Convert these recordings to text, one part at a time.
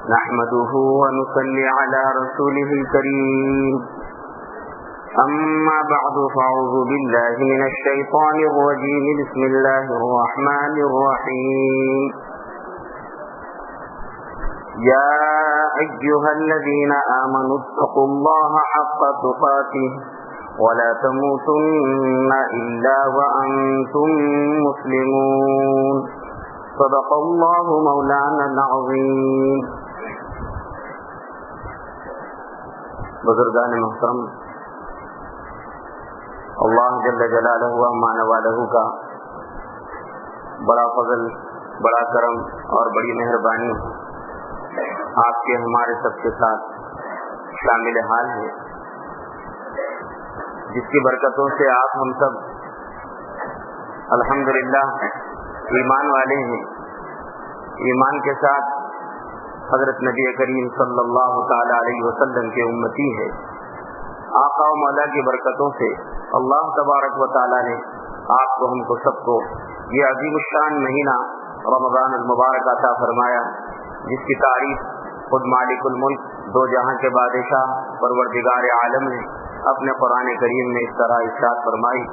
نحمده ونصلي على رسوله الكريم أما بعد فأعوذ بالله من الشيطان الرجيم بسم الله الرحمن الرحيم يا أيها الذين آمنوا اتقوا الله حق تقاته ولا تموتن إلا وأنتم مسلمون صدق الله مولانا العظيم. بزرگان محترم، اللہ جل جلالہ و امان والہ کا بڑا فضل، بڑا کرم اور بڑی مہربانی آپ کے ہمارے سب کے ساتھ شامل حال ہے، جس کی برکتوں سے آپ ہم سب الحمدللہ ایمان والے ہیں. ایمان کے ساتھ حضرت نبی کریم صلی اللہ تعالی علیہ وسلم کے امتی ہے. آقا و مولا کی برکتوں سے اللہ تبارک و تعالی نے آپ کو، ہم کو، سب کو یہ عظیم الشان مہینہ رمضان المبارک عطا فرمایا، جس کی تعریف خود مالک الملک، دو جہاں کے بادشاہ، پروردگار عالم نے اپنے قرآن کریم میں اس طرح ارشاد فرمائی: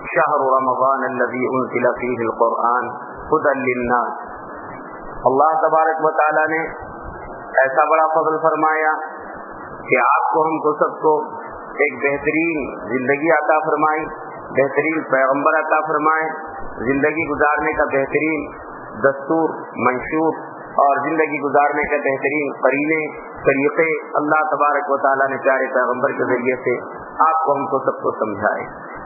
شہر رمضان الذی انزل فیہ القرآن ھدی للناس. اللہ تبارک و تعالی نے ایسا بڑا فضل فرمایا کہ آپ کو، ہم کو، سب کو ایک بہترین زندگی عطا فرمائی، بہترین پیغمبر عطا فرمائے، زندگی گزارنے کا بہترین دستور، منشور اور زندگی گزارنے کا بہترین قرینے، طریقے اللہ تبارک و تعالیٰ نے پیارے پیغمبر کے ذریعے سے آپ کو، ہم کو، سب کو سمجھائے.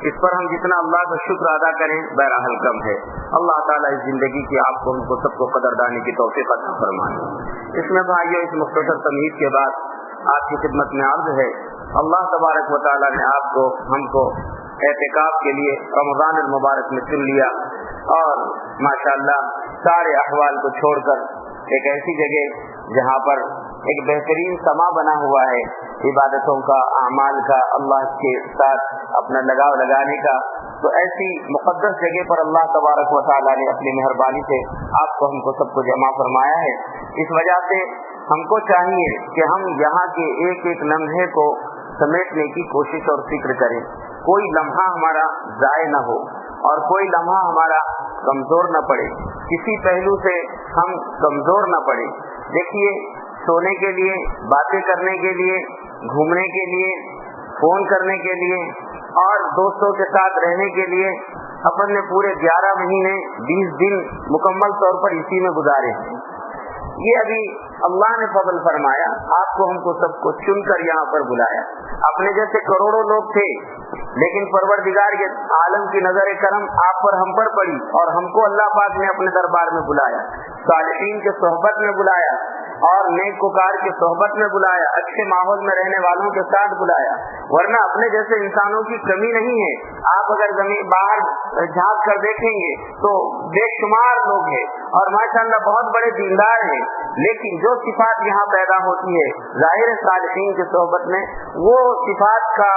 اس پر ہم جتنا اللہ کا شکر ادا کریں بہرحال کم ہے. اللہ تعالیٰ اس زندگی کی آپ کو، ہم کو، سب کو قدردانی کی توفیق عطا فرمائے. اس میں بھائیو، اس مختصر تمہید کے بعد آپ کی خدمت میں عرض ہے، اللہ تبارک و تعالیٰ نے آپ کو، ہم کو اعتکاف کے لیے رمضان المبارک میں چن لیا، اور ماشاءاللہ سارے احوال کو چھوڑ کر ایک ایسی جگہ جہاں پر ایک بہترین سما بنا ہوا ہے عبادتوں کا، اعمال کا، اللہ کے ساتھ اپنا لگاؤ لگانے کا، تو ایسی مقدس جگہ پر اللہ تبارک و تعالیٰ نے اپنی مہربانی سے آپ کو، ہم کو، سب کو جمع فرمایا ہے. اس وجہ سے ہم کو چاہیے کہ ہم یہاں کے ایک ایک لمحے کو سمیٹنے کی کوشش اور فکر کریں. کوئی لمحہ ہمارا ضائع نہ ہو اور کوئی لمحہ ہمارا کمزور نہ پڑے، کسی پہلو سے ہم کمزور نہ پڑے. دیکھیے، سونے کے لیے، باتیں کرنے کے لیے، گھومنے کے لیے، فون کرنے کے لیے اور دوستوں کے ساتھ رہنے کے لیے اپن نے پورے 11 مہینے 20 دن مکمل طور پر اسی میں گزارے ہیں. یہ ابھی اللہ نے فضل فرمایا، آپ کو، ہم کو، سب کو چن کر یہاں پر بلایا. اپنے جیسے کروڑوں لوگ تھے، لیکن پروردگار کے عالم کی نظر کرم آپ پر، ہم پر پڑی، اور ہم کو اللہ پاک نے اپنے دربار میں بلایا، صالحین کے صحبت میں بلایا اور نیکوکار کی صحبت میں بلایا، اچھے ماحول میں رہنے والوں کے ساتھ بلایا. ورنہ اپنے جیسے انسانوں کی کمی نہیں ہے. آپ اگر زمین باہر جھانک کر دیکھیں گے تو بے شمار لوگ ہیں اور ماشاءاللہ بہت بڑے دیندار ہیں، لیکن جو صفات یہاں پیدا ہوتی ہے ظاہر صالحین کی صحبت میں، وہ صفات کا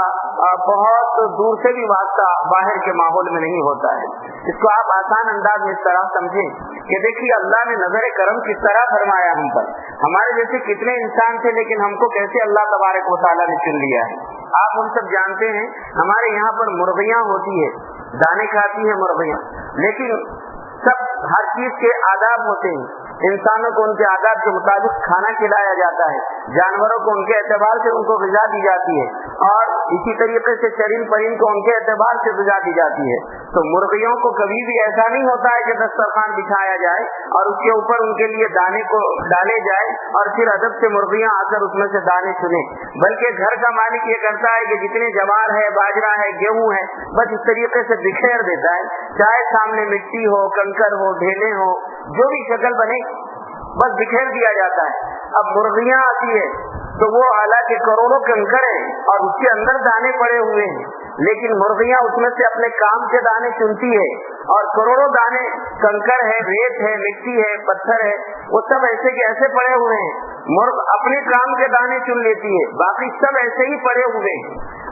بہت دور سے بھی واسطہ باہر کے ماحول میں نہیں ہوتا ہے. اس کو آپ آسان انداز میں اس طرح سمجھیں کہ دیکھیے، اللہ نے نظر کرم کس طرح فرمایا ہم پر. ہمارے جیسے کتنے انسان تھے، لیکن ہم کو کیسے اللہ تبارک و تعالیٰ نے چن لیا ہے. آپ ہم سب جانتے ہیں، ہمارے یہاں پر مرغیاں ہوتی ہے، دانے کھاتی ہیں مرغیاں، لیکن سب ہر چیز کے آداب ہوتے ہیں. انسانوں کو ان کے آداب کے مطابق کھانا کھلایا جاتا ہے، جانوروں کو ان کے اعتبار سے ان کو غذا دی جاتی ہے، اور اسی طریقے سے چرند پرند کو ان کے اعتبار سے غذا دی جاتی ہے. تو مرغیوں کو کبھی بھی ایسا نہیں ہوتا ہے کہ دسترخوان بچھایا جائے اور اس کے اوپر ان کے لیے دانے کو ڈالے جائے اور پھر ادب سے مرغیاں آ کر اس میں سے دانے چنیں. بلکہ گھر کا مالک یہ کرتا ہے کہ جتنے جوار ہے، باجرہ ہے، گیہوں ہے، بس اس طریقے سے بکھیر دیتا ہے، چاہے سامنے مٹی ہو، کنکر ہو، ڈھیلے ہو، جو بھی شکل بنے بس بکھیر دیا جاتا ہے. اب مرغیاں آتی ہے تو وہ حالانکہ کروڑوں کنکر ہیں اور اس کے اندر دانے پڑے ہوئے ہیں، لیکن مرغیاں اس میں سے اپنے کام کے دانے چنتی ہے، اور کروڑوں دانے کنکر ہے، ریت ہے، مٹی ہے، پتھر ہے، وہ سب ایسے کے ایسے پڑے ہوئے ہیں. مرغ اپنے کام کے دانے چن لیتی ہے، باقی سب ایسے ہی پڑے ہوئے ہیں.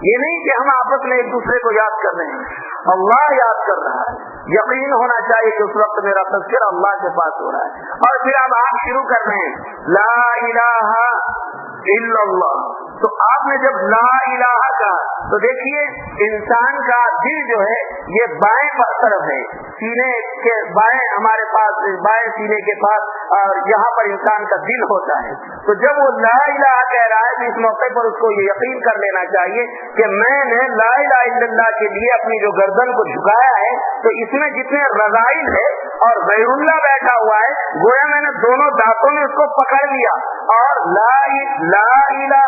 یہ نہیں کہ ہم آپس میں ایک دوسرے کو یاد کر رہے ہیں, اللہ یاد کر رہا ہے. یقین ہونا چاہیے کہ اس وقت میرا تذکرہ اللہ کے پاس ہو رہا ہے. اور پھر اب آپ شروع کر رہے ہیں لا الہ الا اللہ. تو آپ نے جب لا الہ کہا تو دیکھیے انسان کا دل جو ہے یہ بائیں طرف ہے, سینے کے بائیں ہمارے پاس, بائیں سینے کے پاس, اور یہاں پر انسان کا دل ہوتا ہے. تو جب وہ لا الہ کہہ رہا ہے تو اس موقع پر اس کو یہ یقین کر لینا چاہیے کہ میں نے لا الہ الا اللہ کے لیے اپنی جو گردن کو جھکایا ہے تو اس میں جتنے رذائل ہے اور غیر اللہ بیٹھا ہوا ہے, گویا میں نے دونوں دانتوں میں اس کو پکڑ لیا اور لا الہ.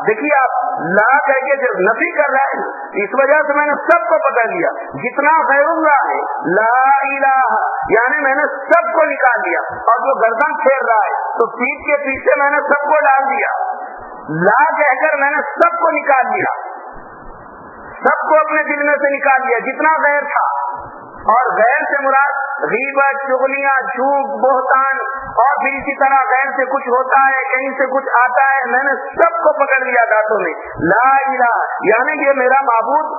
دیکھیے آپ لا کہہ کے جو نفی کر رہا ہے, اس وجہ سے میں نے سب کو پکڑ لیا. جتنا غیر اللہ ہے لا الہ یعنی میں نے سب کو نکال لیا, اور جو گردن پھیر رہا ہے تو پیٹھ کے پیچھے میں نے سب کو ڈال دیا. لا کہہ کر میں نے سب کو نکال لیا, سب کو اپنے دل میں سے نکال لیا جتنا غیر تھا. اور غیر سے مراد غیبت, چغلیاں, جھوٹ, بہتان, اور پھر اسی طرح غیر سے کچھ ہوتا ہے, کہیں سے کچھ آتا ہے, میں نے سب کو پکڑ لیا دانتوں میں. لا الہ یعنی یہ میرا معبود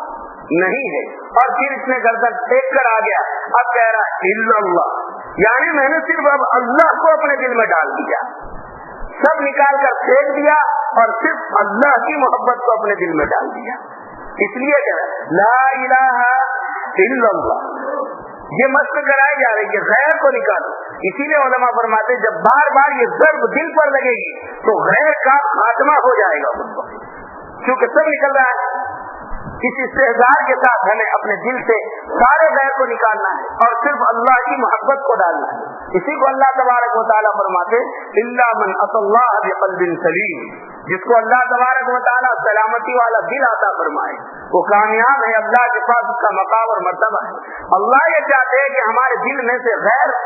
نہیں ہے. اور پھر اس نے گردن پھینک کر آ گیا, اب کہہ رہا الا اللہ یعنی میں نے صرف اب اللہ کو اپنے دل میں ڈال دیا, سب نکال کر پھینک دیا اور صرف اللہ کی محبت کو اپنے دل میں ڈال دیا. اس لیے کہہ رہا لا الہ الا اللہ. یہ مشق کرائی جا رہی ہے غیر کو نکالو. اسی لیے علماء فرماتے جب بار بار یہ ضرب دل پر لگے گی تو غیر کا خاتمہ ہو جائے گا, کیونکہ سب نکل رہا ہے. اس استحضار کے ساتھ ہمیں اپنے دل سے سارے غیر کو نکالنا ہے اور صرف اللہ کی محبت کو ڈالنا ہے. اسی کو اللہ تبارک و تعالیٰ فرماتے الا من اتى الله بقلب سلیم. جس کو اللہ تبارک و تعالیٰ سلامتی والا دل عطا فرمائے وہ کامیاب ہے, اللہ کے پاس اس کا مقام اور مرتبہ ہے. اللہ یہ چاہتے ہیں کہ ہمارے دل میں سے غیر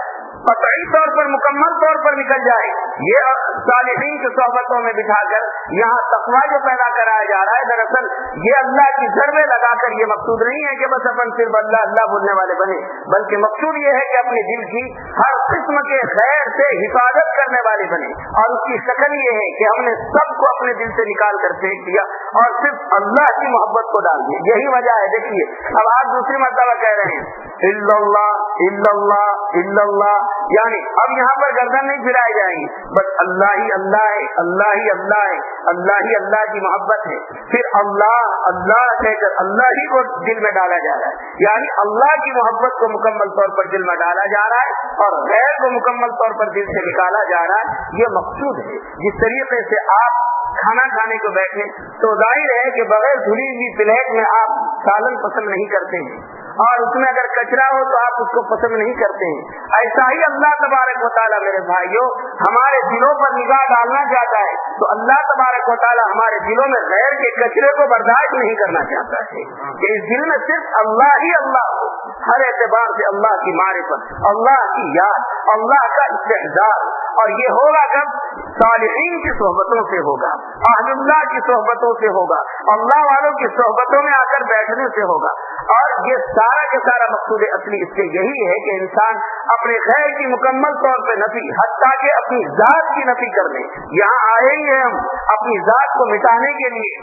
قطعی طور پر مکمل طور پر نکل جائے. یہ صالحین کی صحبتوں میں بٹھا کر یہاں تقویٰ جو پیدا کرایا جا رہا ہے, دراصل یہ اللہ کی ضربے لگا کر یہ مقصود نہیں ہے کہ بس اپن صرف اللہ اللہ بولنے والے بنے, بلکہ مقصود یہ ہے کہ اپنے دل کی ہر قسم کے غیر سے حفاظت کرنے والے بنے. اور اس کی شکل یہ ہے کہ ہم نے سب کو اپنے دل سے نکال کر پھینک دیا اور صرف اللہ کی محبت کو ڈال دیا. یہی وجہ ہے. دیکھیے اب آپ دوسری مرتبہ کہہ رہے ہیں الا اللہ الا اللہ الا اللہ, یعنی اب یہاں پر گردن نہیں پھرائی جائیں گی, بس اللہ ہی اللہ ہے, اللہ ہی اللہ ہے, اللہ ہی اللہ کی محبت ہے. پھر اللہ اللہ کہہ کر اللہ ہی کو دل میں ڈالا جا رہا ہے, یعنی اللہ کی محبت کو مکمل طور پر دل میں ڈالا جا رہا ہے اور غیر کو مکمل طور پر دل سے نکالا جا رہا ہے. یہ مقصود ہے. جس طریقے سے آپ کھانا کھانے کو بیٹھے تو ظاہر ہے کہ بغیر دھلی ہوئی پلیٹ میں آپ سالن پسند نہیں کرتے ہیں, اور اس میں اگر کچرا ہو تو آپ اس کو پسند نہیں کرتے ہیں. ایسا ہی اللہ تبارک و تعالیٰ میرے بھائیوں ہمارے دلوں پر نگاہ ڈالنا چاہتا ہے تو اللہ تبارک و تعالیٰ ہمارے دلوں میں غیر کے کچرے کو برداشت نہیں کرنا چاہتا ہے کہ اس دل میں صرف اللہ ہی اللہ ہو, ہر اعتبار سے اللہ کی معرفت, اللہ کی یاد, اللہ کا استحضار. اور یہ ہوگا کب؟ صالحین کی صحبتوں سے ہوگا, اہل اللہ کی صحبتوں سے ہوگا, اللہ والوں کی صحبتوں میں آ کر بیٹھنے سے ہوگا. اور یہ سارا کے سارا مقصود اصلی اس کے یہی ہے کہ انسان اپنے غیر کی مکمل طور پہ نفی, حتیٰ کہ اپنی ذات کی نفی کر لے. یہاں آئے ہی ہیں ہم اپنی ذات کو مٹانے کے لیے,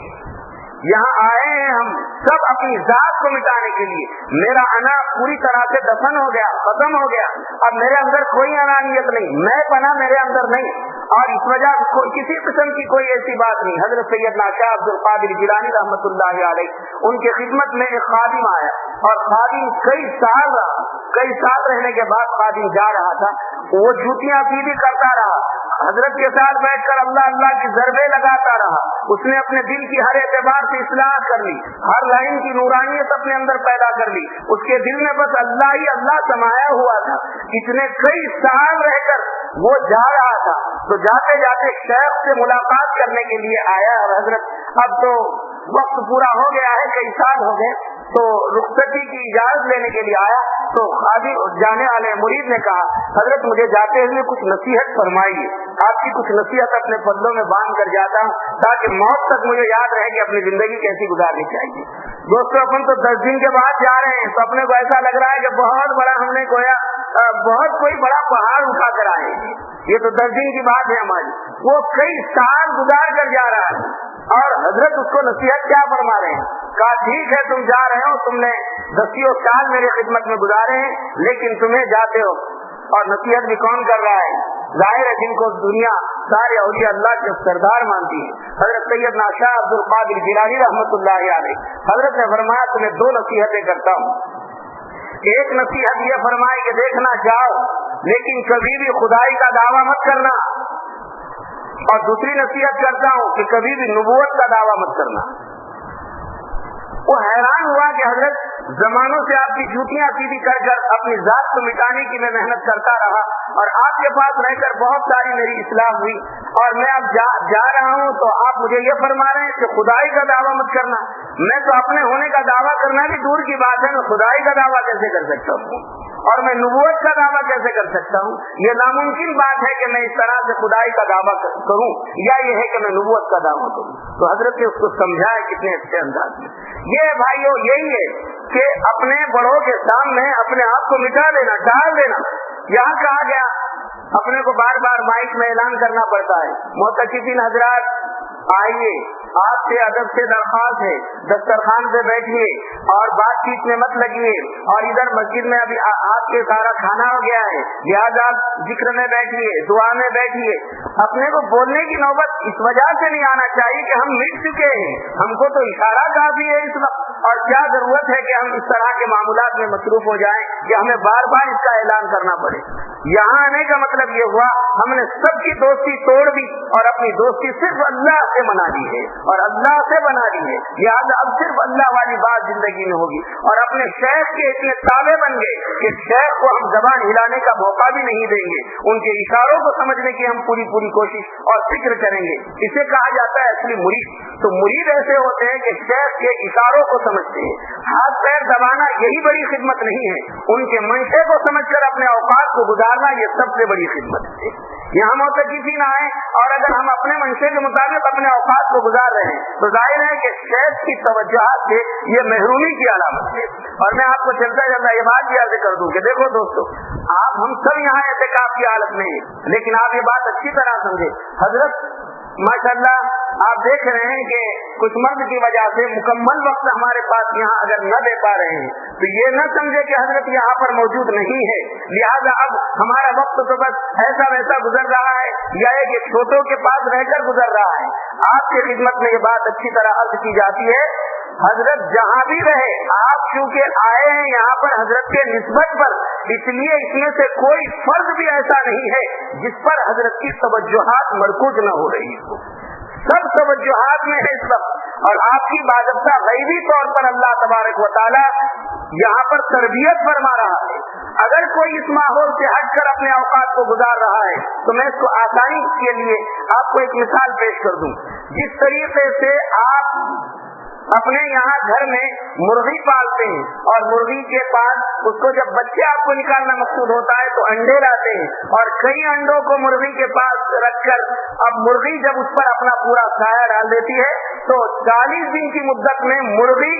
یہاں آئے ہیں ہم سب اپنی ذات کو مٹانے کے لیے. میرا انا پوری طرح سے دفن ہو گیا, ختم ہو گیا. اب میرے اندر کوئی انانیت نہیں, میں پنا میرے اندر نہیں, اور اس وجہ کسی قسم کی کوئی ایسی بات نہیں. حضرت سیدنا شاہ عبد القادر جیلانی رحمۃ اللہ علیہ ان کی خدمت میں ایک خادم آیا, اور خادم کئی سال رہنے کے بعد خادم جا رہا تھا, وہ جوتیاں سیدھی کرتا رہا, حضرت کے ساتھ بیٹھ کر اللہ اللہ کی ضربے لگاتا رہا. اس نے اپنے دل کی ہر اعتبار سے اصلاح کر لی, ہر لائن کی نورانیت اپنے اندر پیدا کر لی. اس کے دل میں بس اللہ ہی اللہ سمایا ہوا تھا. اتنے کئی سال رہ کر وہ جا رہا تھا, تو جاتے جاتے شیخ سے ملاقات کرنے کے لیے آیا, اور حضرت اب تو وقت پورا ہو گیا ہے, کئی سال ہو گئے, تو رخصتی کی اجازت لینے کے لیے آیا. تو خادم جانے والے مرید نے کہا حضرت مجھے جاتے ہوئے کچھ نصیحت فرمائیے, آپ کی کچھ نصیحت اپنے پلوں میں باندھ کر جاتا ہوں تاکہ موت تک مجھے یاد رہے کہ اپنی زندگی کیسی گزارنی چاہیے. دوستوں اپن تو 10 دن کے بعد جا رہے ہیں, تو اپنے کو ایسا لگ رہا ہے کہ بہت بڑا ہم نے بہت کوئی بڑا پہاڑ اٹھا کر آئے ہیں. یہ تو 10 دن کی بات ہے ہماری, وہ کئی سال گزار کر جا رہا ہے. اور حضرت اس کو نصیحت کیا فرما رہے ہیں؟ کہا ٹھیک ہے تم جا رہے ہو، تم نے 10 سال میری خدمت میں گزارے ہیں، لیکن تمہیں جاتے ہو اور نصیحت بھی کون کر رہا ہے؟ ظاہر ہے جن کو دنیا سارے اولیاء اللہ کے سردار مانتی ہے، حضرت سیدنا شاہ عبد القادر جیلانی رحمۃ اللہ علیہ۔ حضرت نے فرمایا تمہیں 2 نصیحتیں کرتا ہوں۔ ایک نصیحت یہ فرمائی کہ دیکھنا جاؤ لیکن کبھی بھی خدائی کا دعویٰ مت کرنا، اور دوسری نصیحت کرتا ہوں کہ کبھی بھی نبوت کا دعویٰ مت کرنا۔ وہ حیران ہوا کہ حضرت زمانوں سے آپ کی جوتیاں سیدھی کر کر اپنی ذات کو مٹانے کی میں محنت کرتا رہا، اور آپ کے پاس رہ کر بہت ساری میری اصلاح ہوئی، اور میں اب جا رہا ہوں تو آپ مجھے یہ فرما رہے ہیں کہ خدائی کا دعویٰ مت کرنا۔ میں تو اپنے ہونے کا دعویٰ کرنا بھی دور کی بات ہے، میں خدائی کا دعویٰ کیسے کر سکتا ہوں، اور میں نبوت کا دعویٰ کیسے کر سکتا ہوں؟ یہ ناممکن بات ہے کہ میں اس طرح سے خدائی کا دعویٰ کروں، یا یہ ہے کہ میں نبوت کا دعویٰ کروں۔ تو حضرت نے اس کو سمجھایا کتنے اچھے انداز میں۔ یہ بھائیو یہی ہے کہ اپنے بڑوں کے سامنے اپنے آپ کو مٹا دینا، ٹال دینا۔ یہاں کہا گیا اپنے کو بار بار مائک میں اعلان کرنا پڑتا ہے، معتکفین حضرات آئیے، آپ سے ادب سے درخواست ہے دسترخوان پہ بیٹھیے اور بات چیت میں مت لگیے، اور ادھر مسجد میں ابھی آپ کے سارا کھانا ہو گیا ہے، لہٰذا ذکر میں بیٹھیے، دعا میں بیٹھیے۔ اپنے کو بولنے کی نوبت اس وجہ سے نہیں آنا چاہیے کہ ہم مٹ چکے ہیں، ہم کو تو اشارہ کافی ہے اس وقت، اور کیا ضرورت ہے کہ ہم اس طرح کے معاملات میں مصروف ہو جائیں کہ ہمیں بار بار اس کا اعلان کرنا پڑے۔ یہاں آنے کا مطلب یہ ہوا ہم نے سب کی دوستی توڑ دی اور اپنی دوستی صرف اللہ سے بنا دی ہے اور اللہ سے بنا دی ہے، لہٰذا اب صرف اللہ والی بات زندگی میں ہوگی، اور اپنے شیخ کے اتنے تابع بن گئے کہ شیخ کو ہم زبان ہلانے کا موقع بھی نہیں دیں گے، ان کے اشاروں کو سمجھنے کی ہم پوری کوشش اور فکر کریں گے۔ اسے کہا جاتا ہے اصلی مرید۔ تو مرید ایسے ہوتے ہیں کہ شیخ کے اشاروں کو سمجھتے ہیں، ہاتھ پیر دبانا یہی بڑی خدمت نہیں ہے، ان کے منشے کو سمجھ کر اپنے اوقات کو گزارنا یہ سب سے بڑی خدمت ہے۔ یہاں معتکفین آئے اور اگر ہم اپنے منشے کے مطابق اپنے اوقات کو گزار رہے ہیں تو ظاہر ہے کہ شیخ کی توجہات سے یہ محرومی کی علامت ہے۔ اور میں آپ کو چلتا یہ بات بھی عرض کر دوں کہ دیکھو دوستو، آپ ہم سب یہاں اعتکاف کی حالت میں ہیں، لیکن آپ یہ بات اچھی طرح سمجھے، حضرت ماشاءاللہ آپ دیکھ رہے ہیں کہ کچھ مرض کی وجہ سے مکمل وقت ہمارے پاس یہاں اگر نہ دے پا رہے ہیں تو یہ نہ سمجھے کہ حضرت یہاں پر موجود نہیں ہے، لہذا اب ہمارا وقت تو بس ایسا ویسا گزر رہا ہے یا کہ چھوٹوں کے پاس رہ کر گزر رہا ہے۔ آپ کی خدمت میں یہ بات اچھی طرح عرض کی جاتی ہے، حضرت جہاں بھی رہے آپ چونکہ آئے ہیں یہاں پر حضرت کے نسبت پر، اس لیے اس میں سے کوئی فرد بھی ایسا نہیں ہے جس پر حضرت کی توجہات مرکوز نہ ہو رہی ہو، سب توجہات میں ہے اس وقت، اور آپ کی باضابطہ غیبی طور پر اللہ تبارک و تعالی یہاں پر تربیت فرما رہا ہے۔ اگر کوئی اس ماحول سے ہٹ کر اپنے اوقات کو گزار رہا ہے تو میں اس کو آسانی کے لیے آپ کو ایک مثال پیش کر دوں۔ جس طریقے سے آپ اپنے یہاں گھر میں مرغی پالتے ہیں اور مرغی کے پاس اس کو جب بچے آپ کو نکالنا مقصود ہوتا ہے تو انڈے لاتے ہیں، اور کئی انڈوں کو مرغی کے پاس رکھ کر اب مرغی جب اس پر اپنا پورا سایہ ڈال دیتی ہے تو 40 دن کی مدت میں مرغی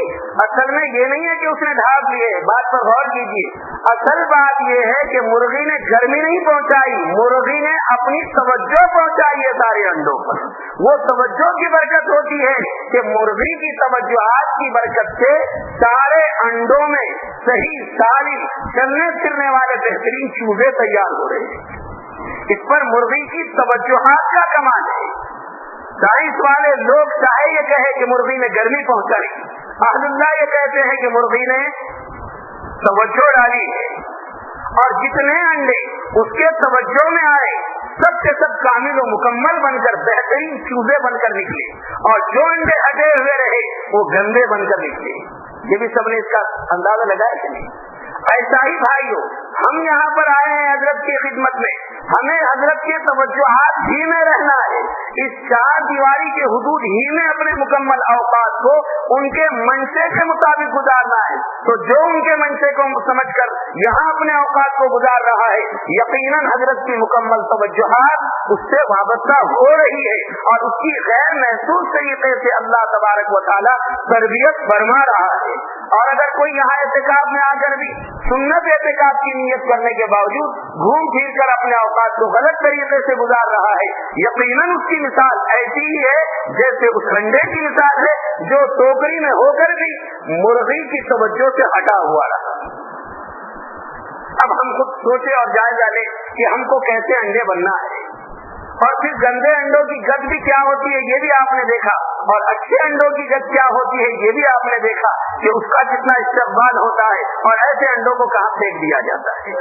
اصل میں یہ نہیں ہے کہ اس نے ڈھانپ لیے، بات پر غور کیجیے، اصل بات یہ ہے کہ مرغی نے گرمی نہیں پہنچائی، مرغی نے اپنی توجہ پہنچائی ہے سارے انڈوں پر۔ وہ توجہ کی برکت ہوتی ہے کہ مرغی کی توجہات کی برکت سے سارے انڈوں میں صحیح سالم چلنے پھرنے والے بہترین چوزے تیار ہو رہے ہیں۔ اس پر مرغی کی توجہات کا کمال ہے۔ سائنس والے لوگ چاہے یہ کہے کہ مرغی نے گرمی پہنچائی، اہل اللہ یہ کہتے ہیں کہ مرغی نے توجہ ڈالی ہے، اور جتنے انڈے اس کے توجہ میں آئے سب کے سب کامل و مکمل بن کر بہترین چوزے بن کر نکلے، اور جو انڈے ہٹے ہوئے رہے وہ گندے بن کر نکلے۔ یہ بھی سب نے اس کا اندازہ لگایا کہ نہیں؟ ایسا ہی بھائیو ہم یہاں پر آئے ہیں حضرت کی خدمت میں، ہمیں حضرت کے توجہات ہی میں رہنا ہے، اس 4 دیواری کے حدود ہی میں اپنے مکمل اوقات کو ان کے منشے کے مطابق گزارنا ہے۔ تو جو ان کے منشے کو سمجھ کر یہاں اپنے اوقات کو گزار رہا ہے یقیناً حضرت کی مکمل توجہات اس سے وابستہ ہو رہی ہے، اور اس کی غیر محسوس طریقے سے اللہ تبارک و تعالی تربیت فرما رہا ہے۔ اور اگر کوئی یہاں اعتکاف میں آ کر بھی سنت اعتکاف کی نیت کرنے کے باوجود گھوم پھر کر اپنے اوقات کو غلط طریقے سے گزار رہا ہے، یقیناً اس کی مثال ایسی ہی ہے جیسے اس انڈے کی مثال ہے جو ٹوکری میں ہو کر بھی مرغی کی توجہ سے ہٹا ہوا رہا۔ اب ہم خود سوچے اور جائزہ لیں کہ ہم کو کیسے انڈے بننا ہے، اور پھر گندے انڈوں کی گد بھی کیا ہوتی ہے یہ بھی آپ نے دیکھا، اور اچھے انڈوں کی گد کیا ہوتی ہے یہ بھی آپ نے دیکھا کہ اس کا کتنا استقبال ہوتا ہے، اور ایسے انڈوں کو کہاں پھینک دیا جاتا ہے۔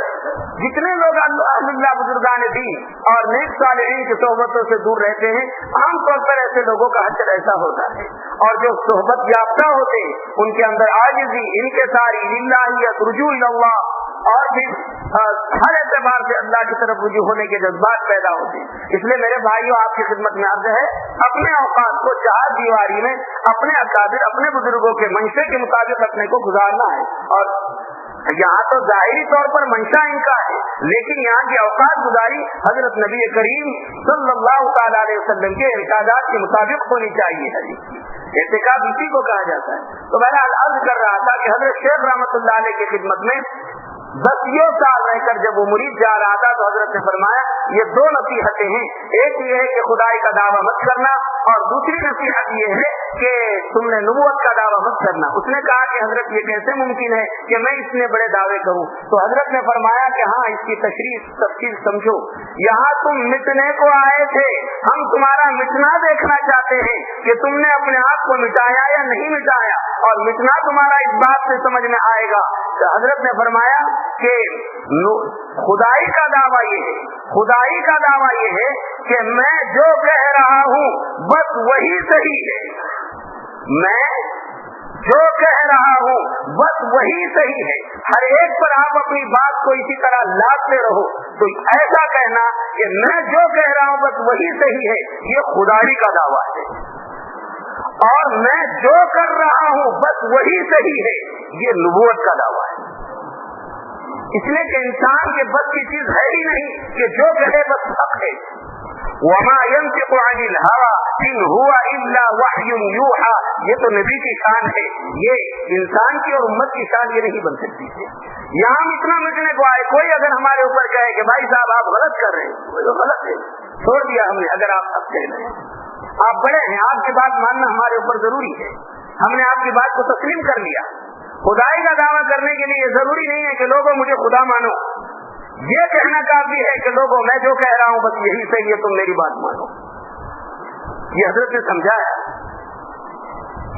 جتنے لوگ اللہ بزرگان دین اور نیک صالحین کی صحبتوں سے دور رہتے ہیں، عام طور پر ایسے لوگوں کا حشر ایسا ہوتا ہے، اور جو صحبت یافتہ ہوتے ہیں ان کے اندر عاجزی، انکساری، للہ رجوع اللہ، اور پھر ہر اعتبار سے اللہ کی طرف رجوع ہونے کے جذبات پیدا ہوتے ہیں۔ اس لیے میرے بھائیوں، آپ کی خدمت میں عرض ہے، اپنے اوقات کو چار دیواری میں اپنے اکابر، اپنے بزرگوں کے منشے کے مطابق اپنے کو گزارنا ہے۔ اور یہاں تو ظاہری طور پر منشا ان کا ہے، لیکن یہاں کی اوقات گزاری حضرت نبی کریم صلی اللہ تعالی علیہ وسلم کے ارشادات کے مطابق ہونی چاہیے۔ اعتکاف اسی کو کہا جاتا ہے۔ تو میں نے عرض کر رہا تھا کہ حضرت شیخ رحمۃ اللہ علیہ کی خدمت میں 10 سال رہ کر جب وہ مرید جا رہا تھا تو حضرت نے فرمایا یہ 2 نصیحتیں ہیں، ایک یہ ہے کہ خدائی کا دعویٰ مت کرنا، اور دوسری نصیحت یہ ہے کہ تم نے نبوت کا دعویٰ مت کرنا۔ اس نے کہا کہ حضرت یہ کیسے ممکن ہے کہ میں اتنے بڑے دعوے کروں؟ تو حضرت نے فرمایا کہ ہاں، اس کی تفصیل سمجھو، یہاں تم مٹنے کو آئے تھے، ہم تمہارا مٹنا دیکھنا چاہتے ہیں کہ تم نے اپنے آپ کو مٹایا یا نہیں مٹایا، اور مٹنا تمہارا اس بات سے سمجھ میں آئے گا۔ تو حضرت نے فرمایا کہ خدائی کا دعویٰ یہ ہے، خدائی کا دعویٰ یہ ہے کہ میں جو کہہ رہا ہوں بس وہی صحیح ہے، میں جو کہہ رہا ہوں بس وہی صحیح ہے۔ ہر ایک پر آپ اپنی بات کو اسی طرح لاتے رہو، تو ایسا کہنا کہ میں جو کہہ رہا ہوں بس وہی صحیح ہے، یہ خدائی کا دعویٰ ہے، اور میں جو کر رہا ہوں بس وہی صحیح ہے، یہ نبوت کا دعویٰ ہے۔ اس لیے کہ انسان کے بس کی چیز ہے ہی نہیں کہ جو کہے بس حق ہے۔ وما ينطق عن الهوى ان هو الا وحي يوحى، یہ تو نبی کی شان ہے، یہ انسان کی اور امت کی شان یہ نہیں بن سکتی ہے۔ یہاں ہم اتنا مٹنے کو آئے، کوئی اگر ہمارے اوپر کہے کہ بھائی صاحب آپ غلط کر رہے ہیں، وہ غلط ہے، چھوڑ دیا ہم نے۔ اگر آپ اب کہہ رہے ہیں، آپ بڑے ہیں، آپ کی بات ماننا ہمارے اوپر ضروری ہے، ہم نے آپ کی بات کو تسلیم کر لیا۔ خدائی کا دعویٰ کرنے کے لیے ضروری نہیں ہے کہ لوگوں مجھے خدا مانو، یہ کہنا کافی ہے کہ لوگوں میں جو کہہ رہا ہوں بس یہی صحیح ہے، تم میری بات مانو۔ یہ حضرت نے سمجھایا۔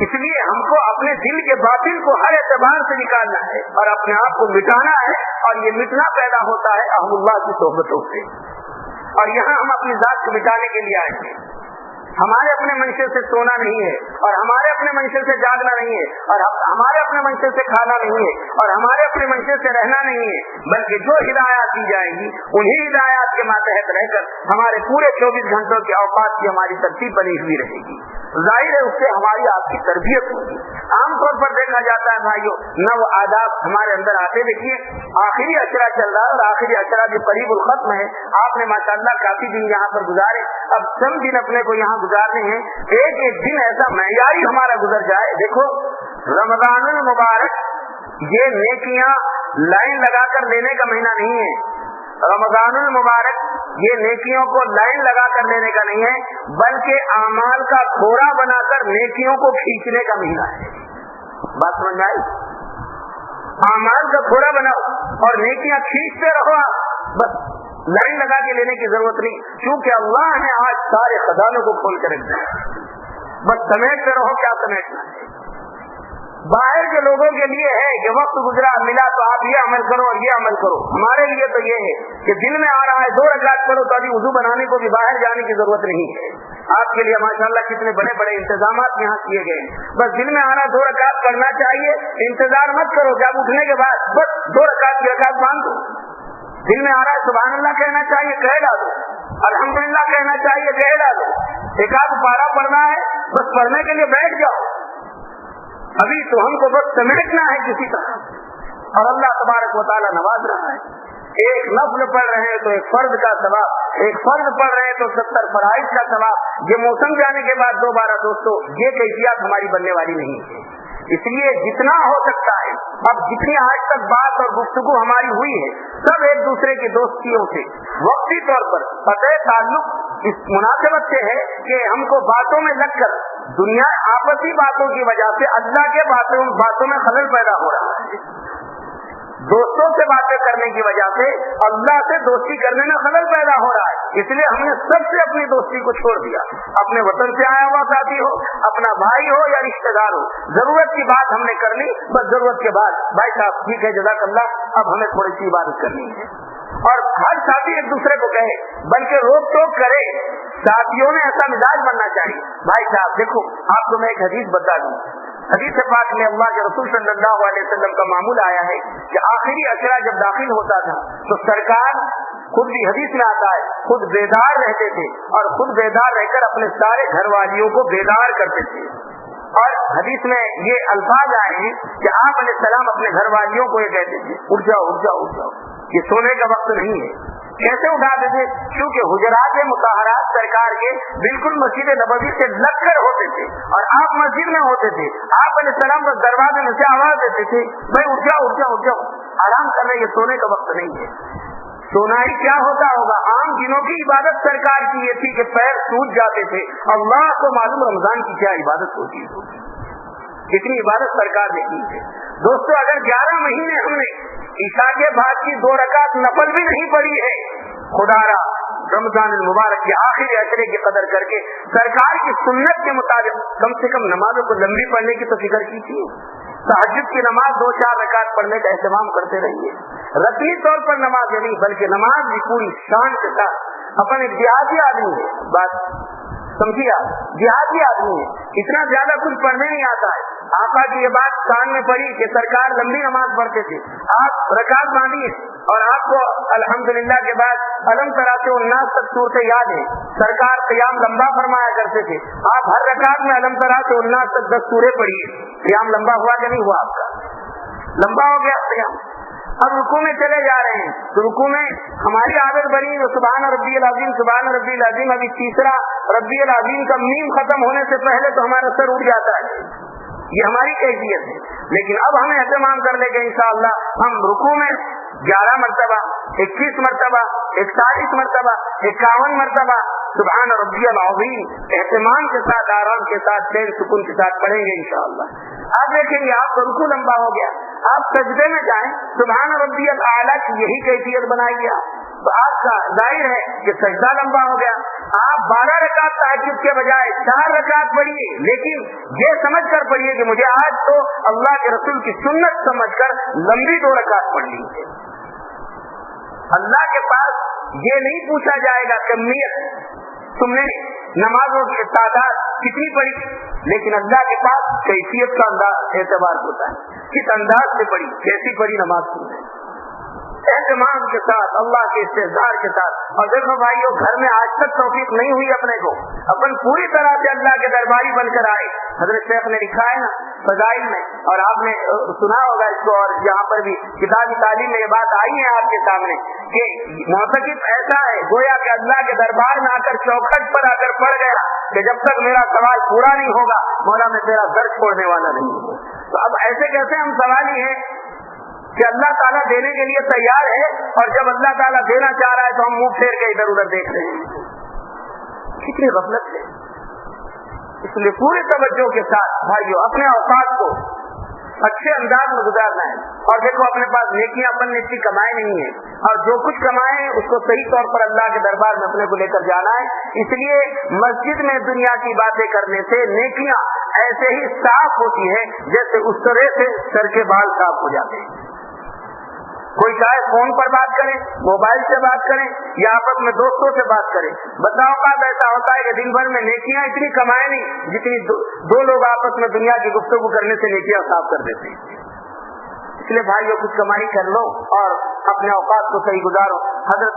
اس لیے ہم کو اپنے دل کے باطل کو ہر اعتبار سے نکالنا ہے اور اپنے آپ کو مٹانا ہے، اور یہ مٹنا پیدا ہوتا ہے اہل اللہ کی صحبتوں سے۔ اور یہاں ہم اپنی ذات کو مٹانے کے لیے آئے ہیں، ہمارے اپنے منشے سے سونا نہیں ہے، اور ہمارے اپنے منشے سے جاگنا نہیں ہے، اور ہمارے اپنے منشے سے کھانا نہیں ہے، اور ہمارے اپنے منشے سے رہنا نہیں ہے، بلکہ جو ہدایات دی جائیں گی انہی ہدایات کے ماتحت رہ کر ہمارے پورے 24 گھنٹوں کے اوقات کی ہماری ترتیب بنی ہوئی رہے گی۔ ظاہر ہے اس سے ہماری آپ کی تربیت ہوگی۔ عام طور پر دیکھا جاتا ہے بھائیوں، نہ وہ آداب ہمارے اندر آتے۔ دیکھیے آخری عشرہ چل رہا ہے، اور آخری عشرہ بھی قریب الختم ہے۔ آپ نے ماشاءاللہ کافی دن یہاں پر گزارے، اب چند دن اپنے کو یہاں گزارنے ہیں، ایک ایک دن ایسا معیاری ہمارا گزر جائے۔ دیکھو رمضان المبارک یہ نیکیاں لائن لگا کر لینے کا مہینہ نہیں ہے، رمضان المبارک یہ نیکیوں کو لائن لگا کر لینے کا نہیں ہے، بلکہ اعمال کا کھورا بنا کر نیکیوں کو کھینچنے کا مہینہ ہے۔ بات سمجھ آئی؟ اعمال کا کھورا بناؤ اور نیکیاں کھینچتے رہو، بس لائن لگا کے لینے کی ضرورت نہیں، کیونکہ اللہ نے آج سارے خزانوں کو کھول کر رکھ دیا، بس سمیٹتے رہو کیا سمیٹنا ہے۔ باہر کے لوگوں کے لیے ہے کہ وقت گزرا ملا تو آپ یہ عمل کرو اور یہ عمل کرو، ہمارے لیے تو یہ ہے کہ دل میں آ رہا ہے 2 رکعت پڑھو تو ابھی وضو بنانے کو بھی باہر جانے کی ضرورت نہیں ہے۔ آپ کے لیے ماشاءاللہ کتنے بڑے بڑے انتظامات یہاں کیے گئے ہیں، بس دل میں آ رہا 2 رکعت پڑھنا چاہیے، انتظار مت کرو کہ آپ اٹھنے کے بعد بس 2 رکعت کی رکعت باندھ دو۔ دل میں آ رہا ہے سبحان اللہ کہنا چاہیے، کہہ ڈالو، الحمدللہ کہنا چاہیے، کہہ ڈالو، ایک آدھ پارا پڑھنا ہے بس پڑھنے کے لیے بیٹھ جاؤ، ابھی تو ہم کو بس سمیٹنا ہے کسی طرح۔ اور اللہ تبارک و تعالیٰ نواز رہا ہے، ایک نفل پڑھ رہے ہیں تو ایک فرض کا ثواب، ایک فرض پڑھ رہے ہیں تو 70 فرائض کا ثواب۔ یہ موسم جانے کے بعد دوبارہ دوستو یہ کیفیت ہماری بننے والی نہیں ہے، اس لیے جتنا ہو سکتا ہے، اب جتنی آج تک بات اور گفتگو ہماری ہوئی ہے، سب ایک دوسرے کی دوستیوں سے وقتی طور پر قطع تعلق اس مناسبت سے ہے کہ ہم کو باتوں میں لگ کر دنیا آپسی باتوں کی وجہ سے اللہ کے باتوں میں خلل پیدا ہو رہا ہے، دوستوں سے باتیں کرنے کی وجہ سے اللہ سے دوستی کرنے میں خلل پیدا ہو رہا ہے۔ اس لیے ہم نے سب سے اپنی دوستی کو چھوڑ دیا، اپنے وطن سے آیا ہوا ساتھی ہو، اپنا بھائی ہو یا رشتہ دار ہو، ضرورت کی بات ہم نے کر لی، بس ضرورت کے بعد بھائی صاحب ٹھیک ہے جزاک اللہ، اب ہمیں تھوڑی سی عبادت کرنی ہے، اور ہر ساتھی ایک دوسرے کو کہے بلکہ روک ٹوک کرے۔ ساتھیوں میں ایسا مزاج بننا چاہیے، بھائی صاحب دیکھو آپ کو میں ایک حدیث بتا دوں، حدیث پاک میں اللہ کے رسول صلی اللہ علیہ وسلم کا معمول آیا ہے کہ آخری عشرہ جب داخل ہوتا تھا تو سرکار خود بھی حدیث میں آتا ہے خود بیدار رہتے تھے اور خود بیدار رہ کر اپنے سارے گھر والیوں کو بیدار کرتے تھے، اور حدیث میں یہ الفاظ آئے ہیں کہ آپ علیہ السلام اپنے گھر والیوں کو یہ کہتے تھے اٹھ جاؤ اٹھ جاؤ اٹھ جاؤ، یہ سونے کا وقت نہیں ہے۔ کیسے اٹھاتے تھے؟ کیونکہ حجرات مطہرات سرکار کے بالکل مسجد نبوی سے لگ کر ہوتے تھے اور آپ مسجد میں ہوتے تھے، آپ علیہ السلام بس دروازے میں سے آواز دیتے تھے بھائی اٹھ جاؤ اٹھ جاؤ اٹھ جاؤ، آرام کر رہے، یہ سونے کا وقت نہیں ہے۔ سونا ہی کیا ہوتا ہوگا؟ عام دنوں کی عبادت سرکار کی یہ تھی کہ پیر ٹوٹ جاتے تھے، اللہ کو معلوم رمضان کی کیا عبادت ہوتی ہے، اتنی عبادت سرکار نے کی ہے۔ دوستو اگر 11 مہینے ہم نے عشاء کے بعد کی 2 رکعت نفل بھی نہیں پڑھی ہے، خدا را رمضان المبارک کے آخری عشرے کی قدر کر کے سرکار کی سنت کے مطابق کم سے کم نمازوں کو لمبی پڑھنے کی تو فکر کی تھی، تہجد کی نماز 2-4 رکعت پڑھنے کا اہتمام کرتے رہیے، رسمی طور پر نماز نہیں بلکہ نماز بھی پوری شان کے ساتھ۔ اپن ایک دیہاتی آدمی ہے، بات سمجھیے، دیہاتی آدمی ہے، اتنا زیادہ کچھ پڑھنے نہیں آتا ہے، آقا کی یہ بات کان میں پڑی کہ سرکار لمبی نماز پڑھتے تھے، آپ رکعت باندھیے اور آپ کو الحمدللہ کے بعد الم ترا سے الناس تک صورتیں یاد ہیں، سرکار قیام لمبا فرمایا کرتے تھے، آپ ہر رکعت میں الم ترا سے الناس تک 10 سورے پڑھیے، قیام لمبا ہوا کہ نہیں ہوا؟ آپ کا لمبا ہو گیا قیام۔ اب رکوع میں چلے جا رہے ہیں تو رکوع میں ہماری عادت بنی سبحان ربی العظیم سبحان ربی العظیم، ابھی تیسرا ربی العظیم کا میم ختم ہونے سے پہلے تو ہمارا سر اٹھ جاتا ہے، یہ ہماری کیفیت ہے، لیکن اب ہمیں اہتمام کر لیں گے انشاءاللہ ہم رکوع میں 11 مرتبہ 21 مرتبہ 41 مرتبہ 51 مرتبہ سبحان ربی العظیم اہتمام کے ساتھ آرام کے ساتھ چین سکون کے ساتھ پڑھیں گے انشاءاللہ۔ آپ دیکھیں گے آپ کا رکوع لمبا ہو گیا، آپ سجدے میں جائیں سبحان ربی الاعلیٰ کی یہی کیفیت بنائیے تو آپ کا ظاہر ہے کہ سجدہ لمبا ہو گیا۔ آپ 12 رکعت تہجد کے بجائے 4 رکعت پڑھیے، لیکن یہ سمجھ کر پڑھیے کہ مجھے آج تو اللہ کے رسول کی سنت سمجھ کر لمبی 2 رکعت پڑھنی ہے۔ اللہ کے پاس یہ نہیں پوچھا جائے گا کمیت تم نے نمازوں کی تعداد کتنی پڑھی، لیکن اللہ کے پاس کیفیت کا اعتبار ہوتا ہے، کس انداز سے پڑھی، کیسی پڑھی نماز تم نے، اہتمام کے ساتھ اللہ کے استحضار کے ساتھ۔ اور دیکھو بھائیو گھر میں آج تک توفیق نہیں ہوئی اپنے کو، اپن پوری طرح سے اللہ کے درباری بن کر آئے۔ حضرت شیخ نے لکھا ہے نا فضائل میں، اور آپ نے سنا ہوگا اس کو، اور یہاں پر بھی کتابی تعلیم میں یہ بات آئی ہے آپ کے سامنے کہ معتکف ایسا ہے گویا کہ اللہ کے دربار میں آ کر چوکھٹ پر آ کر پڑ گیا کہ جب تک میرا سوال پورا نہیں ہوگا مولا میں تیرا در چھوڑنے والا نہیں ہوں۔ تو اب ایسے کیسے ہم سوالی ہیں کہ اللہ تعالیٰ دینے کے لیے تیار ہے اور جب اللہ تعالیٰ دینا چاہ رہا ہے تو ہم منہ پھیر کے ادھر ادھر دیکھ رہے ہیں، کتنی غفلت ہے۔ اس لیے پوری توجہ کے ساتھ بھائیو اپنے اوقات کو اچھے انداز میں گزارنا ہے، اور دیکھو اپنے پاس نیکیاں اپن نے اتنی کمائے نہیں ہیں، اور جو کچھ کمائے ہیں اس کو صحیح طور پر اللہ کے دربار میں اپنے کو لے کر جانا ہے۔ اس لیے مسجد میں دنیا کی باتیں کرنے سے نیکیاں ایسے ہی صاف ہوتی ہے جیسے اس طرح سے سر کے بال صاف ہو جاتے ہیں۔ کوئی چاہے فون پر بات کرے، موبائل سے بات کرے یا آپس میں دوستوں سے بات کرے، بتا اوقات ایسا ہوتا ہے کہ دن بھر میں نیکیاں اتنی کمائے نہیں جتنی دو لوگ آپس میں دنیا کی گفتگو کرنے سے نیکیاں صاف کر دیتے ہیں۔ اس لیے بھائیو کچھ کمائی کر لو اور اپنے اوقات کو صحیح گزارو۔ حضرت